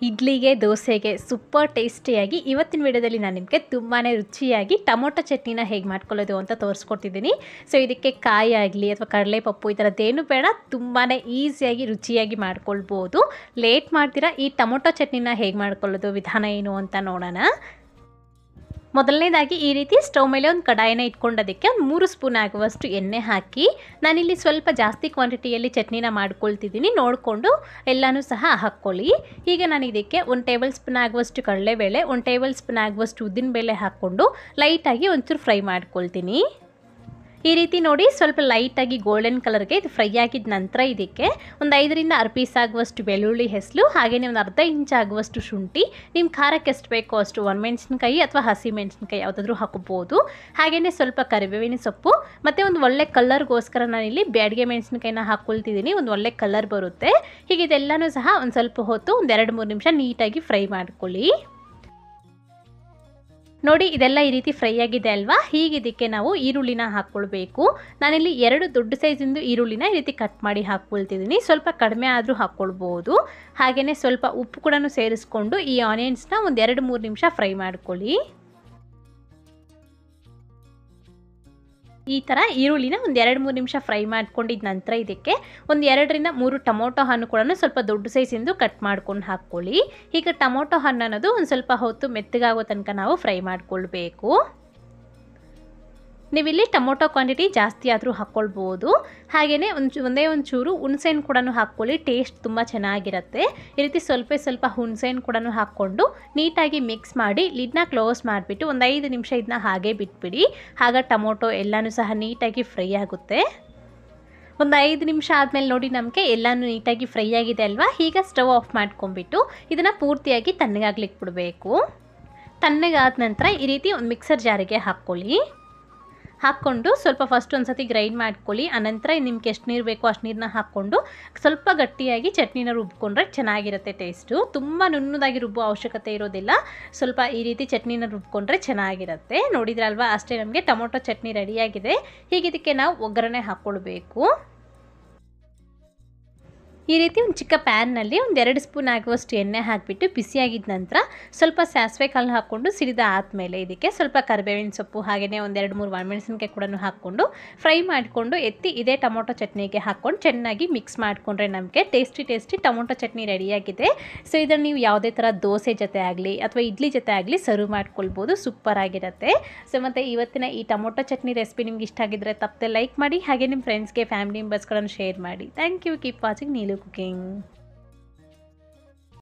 ಇಡ್ಲಿಗೆ ದೋಸೆಗೆ ಸೂಪರ್ ಟೇಸ್ಟಿಯಾಗಿ ಇವತ್ತಿನ ವಿಡಿಯೋದಲ್ಲಿ ನಾನು ನಿಮಗೆ ತುಂಬಾ ರುಚಿಯಾಗಿ ಟೊಮೊಟೊ ಚಟ್ನಿನ ಹೇಗೆ ಮಾಡ್ಕೊಳ್ಳೋದು ಅಂತ ತೋರಿಸ್ಕೊಡ್ತಿದ್ದೀನಿ. ಸೊ ಇದಕ್ಕೆ ಕಾಯಿ ಆಗಲಿ ಅಥವಾ ಕಡಲೆಪಪ್ಪು ಈ ಥರದ್ದೇನು ಬೇಡ, ತುಂಬಾ ಈಸಿಯಾಗಿ ರುಚಿಯಾಗಿ ಮಾಡ್ಕೊಳ್ಬೋದು. ಲೇಟ್ ಮಾಡ್ತೀರಾ ಈ ಟೊಮೊಟೊ ಚಟ್ನಿನ ಹೇಗೆ ಮಾಡ್ಕೊಳ್ಳೋದು ವಿಧಾನ ಏನು ಅಂತ ನೋಡೋಣ. ಮೊದಲನೇದಾಗಿ ಈ ರೀತಿ ಸ್ಟವ್ ಮೇಲೆ ಒಂದು ಕಡಾಯಿನ ಇಟ್ಕೊಂಡೋದಕ್ಕೆ ಒಂದು 3 ಸ್ಪೂನ್ ಆಗುವಷ್ಟು ಎಣ್ಣೆ ಹಾಕಿ, ನಾನಿಲ್ಲಿ ಸ್ವಲ್ಪ ಜಾಸ್ತಿ ಕ್ವಾಂಟಿಟಿಯಲ್ಲಿ ಚಟ್ನಿನ ಮಾಡ್ಕೊಳ್ತಿದ್ದೀನಿ. ನೋಡಿಕೊಂಡು ಎಲ್ಲನೂ ಸಹ ಹಾಕ್ಕೊಳ್ಳಿ. ಈಗ ನಾನು ಇದಕ್ಕೆ 1 ಟೇಬಲ್ ಸ್ಪೂನ್ ಆಗುವಷ್ಟು ಕಡಲೆಬೇಳೆ, 1 ಟೇಬಲ್ ಸ್ಪೂನ್ ಆಗುವಷ್ಟು ಉದ್ದಿನಬೇಳೆ ಹಾಕ್ಕೊಂಡು ಲೈಟಾಗಿ ಒಂಚೂರು ಫ್ರೈ ಮಾಡ್ಕೊಳ್ತೀನಿ. ಈ ರೀತಿ ನೋಡಿ ಸ್ವಲ್ಪ ಲೈಟಾಗಿ ಗೋಲ್ಡನ್ ಕಲರ್ಗೆ ಇದು ಫ್ರೈ ಆಗಿದ ನಂತರ ಇದಕ್ಕೆ ಒಂದು 5ರಿಂದ 6 ಪೀಸ್ ಆಗುವಷ್ಟು ಬೆಳ್ಳುಳ್ಳಿ ಹೆಸರು, ಹಾಗೆಯೇ ಒಂದು ಅರ್ಧ ಇಂಚ್ ಆಗುವಷ್ಟು ಶುಂಠಿ, ನಿಮ್ಮ ಖಾರಕ್ಕೆ ಎಷ್ಟು ಬೇಕೋ ಅಷ್ಟು ಒಣಮೆಣಸಿನಕಾಯಿ ಅಥವಾ ಹಸಿ ಮೆಣಸಿನಕಾಯಿ ಯಾವುದಾದ್ರೂ ಹಾಕೋಬೋದು. ಹಾಗೆಯೇ ಸ್ವಲ್ಪ ಕರಿಬೇವಿನ ಸೊಪ್ಪು ಮತ್ತು ಒಂದು ಒಳ್ಳೆ ಕಲರ್ಗೋಸ್ಕರ ನಾನಿಲ್ಲಿ ಬ್ಯಾಡಿಗೆ ಮೆಣಸಿನಕಾಯಿನ ಹಾಕ್ಕೊಳ್ತಿದ್ದೀನಿ. ಒಂದು ಒಳ್ಳೆ ಕಲರ್ ಬರುತ್ತೆ. ಹೀಗೆ ಇದೆಲ್ಲನೂ ಸಹ ಒಂದು ಸ್ವಲ್ಪ ಹೊತ್ತು ಒಂದು 2-3 ನಿಮಿಷ ನೀಟಾಗಿ ಫ್ರೈ ಮಾಡ್ಕೊಳ್ಳಿ. ನೋಡಿ ಇದೆಲ್ಲ ಈ ರೀತಿ ಫ್ರೈ ಆಗಿದೆ ಅಲ್ವಾ. ಹೀಗೆ ಇದಕ್ಕೆ ನಾವು ಈರುಳ್ಳಿನ ಹಾಕ್ಕೊಳ್ಬೇಕು. ನಾನಿಲ್ಲಿ 2 ದೊಡ್ಡ ಸೈಜಿಂದು ಈರುಳ್ಳಿನ ಈ ರೀತಿ ಕಟ್ ಮಾಡಿ ಹಾಕ್ಕೊಳ್ತಿದ್ದೀನಿ. ಸ್ವಲ್ಪ ಕಡಿಮೆ ಆದರೂ ಹಾಕ್ಕೊಳ್ಬೋದು. ಹಾಗೆಯೇ ಸ್ವಲ್ಪ ಉಪ್ಪು ಕೂಡ ಸೇರಿಸ್ಕೊಂಡು ಈ ಆನಿಯನ್ಸ್ನ ಒಂದು 2-3 ನಿಮಿಷ ಫ್ರೈ ಮಾಡ್ಕೊಳ್ಳಿ. ಈ ಥರ ಈರುಳ್ಳಿನ ಒಂದು 2-3 ನಿಮಿಷ ಫ್ರೈ ಮಾಡ್ಕೊಂಡಿದ್ದ ನಂತರ ಇದಕ್ಕೆ ಒಂದು 2ರಿಂದ 3 ಟೊಮೊಟೊ ಹಣ್ಣು ಕೂಡ ಸ್ವಲ್ಪ ದೊಡ್ಡ ಸೈಜಿಂದು ಕಟ್ ಮಾಡ್ಕೊಂಡು ಹಾಕ್ಕೊಳ್ಳಿ. ಈಗ ಟೊಮೊಟೊ ಹಣ್ಣು ಅನ್ನೋದು ಒಂದು ಸ್ವಲ್ಪ ಹೊತ್ತು ಮೆತ್ತಗಾಗೋ ತನಕ ನಾವು ಫ್ರೈ ಮಾಡ್ಕೊಳ್ಬೇಕು. ನೀವಿಲ್ಲಿ ಟೊಮೊಟೊ ಕ್ವಾಂಟಿಟಿ ಜಾಸ್ತಿ ಆದರೂ ಹಾಕ್ಕೊಳ್ಬೋದು. ಹಾಗೆಯೇ ಒಂದೇ ಒಂಚೂರು ಹುಣಸೆಹಣ್ಣು ಕೂಡ ಹಾಕ್ಕೊಳ್ಳಿ, ಟೇಸ್ಟ್ ತುಂಬ ಚೆನ್ನಾಗಿರುತ್ತೆ. ಈ ರೀತಿ ಸ್ವಲ್ಪ ಹುಣಸೆಹಣ್ಣು ಕೂಡ ಹಾಕ್ಕೊಂಡು ನೀಟಾಗಿ ಮಿಕ್ಸ್ ಮಾಡಿ ಲಿಡ್ನ ಕ್ಲೋಸ್ ಮಾಡಿಬಿಟ್ಟು ಒಂದು 5 ನಿಮಿಷ ಇದನ್ನ ಹಾಗೆ ಬಿಟ್ಬಿಡಿ. ಆಗ ಟೊಮೊಟೊ ಎಲ್ಲನೂ ಸಹ ನೀಟಾಗಿ ಫ್ರೈ ಆಗುತ್ತೆ. ಒಂದು 5 ನಿಮಿಷ ಆದಮೇಲೆ ನೋಡಿ ನಮಗೆ ಎಲ್ಲನೂ ನೀಟಾಗಿ ಫ್ರೈ ಆಗಿದೆ ಅಲ್ವಾ. ಈಗ ಸ್ಟವ್ ಆಫ್ ಮಾಡ್ಕೊಂಡ್ಬಿಟ್ಟು ಇದನ್ನು ಪೂರ್ತಿಯಾಗಿ ತಣ್ಣಗಾಗ್ಲಿಕ್ಕೆ ಬಿಡಬೇಕು. ತಣ್ಣಗಾದ ನಂತರ ಈ ರೀತಿ ಒಂದು ಮಿಕ್ಸರ್ ಜಾರಿಗೆ ಹಾಕ್ಕೊಂಡು ಸ್ವಲ್ಪ ಫಸ್ಟ್ ಒಂದು ಸತಿ ಗ್ರೈಂಡ್ ಮಾಡ್ಕೊಳ್ಳಿ. ಆನಂತರ ನಿಮ್ಗೆ ಎಷ್ಟು ನೀರು ಬೇಕೋ ಅಷ್ಟು ನೀರನ್ನ ಹಾಕ್ಕೊಂಡು ಸ್ವಲ್ಪ ಗಟ್ಟಿಯಾಗಿ ಚಟ್ನಿನ ರುಬ್ಕೊಂಡ್ರೆ ಚೆನ್ನಾಗಿರುತ್ತೆ ಟೇಸ್ಟು. ತುಂಬ ನುಣ್ಣದಾಗಿ ರುಬ್ಬೋ ಅವಶ್ಯಕತೆ ಇರೋದಿಲ್ಲ. ಸ್ವಲ್ಪ ಈ ರೀತಿ ಚಟ್ನಿನ ರುಬ್ಕೊಂಡ್ರೆ ಚೆನ್ನಾಗಿರುತ್ತೆ. ನೋಡಿದ್ರಲ್ವಾ, ಅಷ್ಟೇ ನಮಗೆ ಟೊಮೊಟೊ ಚಟ್ನಿ ರೆಡಿಯಾಗಿದೆ. ಹೀಗೆ ಇದಕ್ಕೆ ನಾವು ಒಗ್ಗರಣೆ ಹಾಕ್ಕೊಳ್ಬೇಕು. ಈ ರೀತಿ ಒಂದು ಚಿಕ್ಕ ಪ್ಯಾನ್ನಲ್ಲಿ ಒಂದು 2 ಸ್ಪೂನ್ ಆಗುವಷ್ಟು ಎಣ್ಣೆ ಹಾಕಿಬಿಟ್ಟು ಬಿಸಿಯಾಗಿದ್ದ ನಂತರ ಸ್ವಲ್ಪ ಸಾಸಿವೆ ಕಾಳು ಹಾಕ್ಕೊಂಡು ಸಿಡಿದ ಆದಮೇಲೆ ಇದಕ್ಕೆ ಸ್ವಲ್ಪ ಕರಿಬೇವಿನ ಸೊಪ್ಪು ಹಾಗೆಯೇ ಒಂದು 2-3 ಒಣಮೆಣಸಿನಕಾಯಿ ಕೂಡ ಹಾಕ್ಕೊಂಡು ಫ್ರೈ ಮಾಡಿಕೊಂಡು ಎತ್ತಿ ಇದೇ ಟೊಮೊಟೊ ಚಟ್ನಿಗೆ ಹಾಕ್ಕೊಂಡು ಚೆನ್ನಾಗಿ ಮಿಕ್ಸ್ ಮಾಡಿಕೊಂಡ್ರೆ ನಮಗೆ ಟೇಸ್ಟಿ ಟೊಮೊಟೊ ಚಟ್ನಿ ರೆಡಿಯಾಗಿದೆ. ಸೊ ಇದನ್ನು ನೀವು ಯಾವುದೇ ಥರ ದೋಸೆ ಜೊತೆ ಆಗಲಿ ಅಥವಾ ಇಡ್ಲಿ ಜೊತೆ ಆಗಲಿ ಸರ್ವ್ ಮಾಡ್ಕೊಳ್ಬೋದು. ಸೂಪರ್ ಆಗಿರುತ್ತೆ. ಸೊ ಮತ್ತು ಇವತ್ತಿನ ಈ ಟೊಮೊಟೊ ಚಟ್ನಿ ರೆಸಿಪಿ ನಿಮ್ಗೆ ಇಷ್ಟ ಆಗಿದ್ದರೆ ತಪ್ಪದೆ ಲೈಕ್ ಮಾಡಿ, ಹಾಗೆ ನಿಮ್ಮ ಫ್ರೆಂಡ್ಸ್ಗೆ ಫ್ಯಾಮಿಲಿ ಮೆಂಬರ್ಸ್ಗಳನ್ನು ಶೇರ್ ಮಾಡಿ. Thank you. Keep watching Neelu cooking.